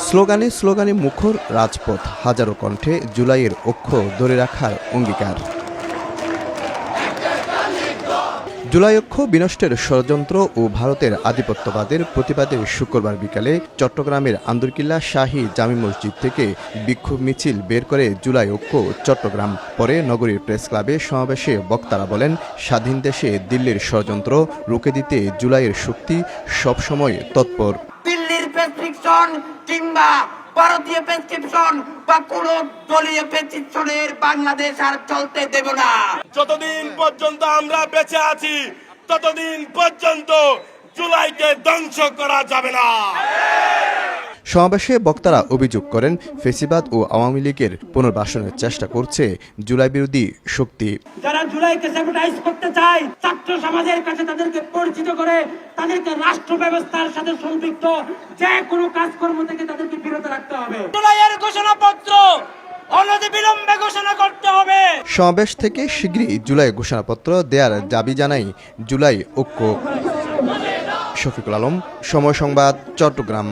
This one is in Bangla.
স্লোগানে স্লোগানে মুখর রাজপথ, হাজারো কণ্ঠে জুলাইয়ের অক্ষ ধরে রাখার অঙ্গীকার। জুলাই অক্ষ বিনষ্টের ষড়যন্ত্র ও ভারতের আধিপত্যবাদের প্রতিবাদে শুক্রবার বিকালে চট্টগ্রামের আন্দরকিল্লা শাহী জামি মসজিদ থেকে বিক্ষোভ মিছিল বের করে জুলাই অক্ষ চট্টগ্রাম। পরে নগরীর প্রেস ক্লাবে সমাবেশে বক্তারা বলেন, স্বাধীন দেশে দিল্লির ষড়যন্ত্র রুখে দিতে জুলাইয়ের শক্তি সবসময় তৎপর। দিল্লির প্রেসক্রিপশন কিংবা ভারতীয় প্রেসক্রিপশন বা কোন দলীয় প্রেসক্রিপশনের বাংলাদেশ আর চলতে দেব না। যতদিন পর্যন্ত আমরা বেঁচে আছি ততদিন পর্যন্ত জুলাইকে ধ্বংস করা যাবে না। সমাবেশে বক্তারা অভিযোগ করেন, ফেসিবাদ ও আওয়ামী লীগের পুনর্বাসনের চেষ্টা করছে জুলাই বিরোধী শক্তি। যারা জুলাইকে স্যাবোটাইজ করতে চায়, ছাত্র সমাজের কাছে তাদেরকে পরিচিত করে তাদেরকে রাষ্ট্র ব্যবস্থার সাথে সম্পৃক্ত যে কোনো কাজকর্ম থেকে তাদেরকে বিরত রাখতে হবে। জুলাইয়ের ঘোষণাপত্র অনতিবিলম্বে ঘোষণা করতে হবে। সমাবেশ থেকে শীঘ্রই জুলাই ঘোষণাপত্র দেওয়ার দাবি জানাই জুলাই ঐক্য। শফিকুল আলম, সময় সংবাদ, চট্টগ্রাম।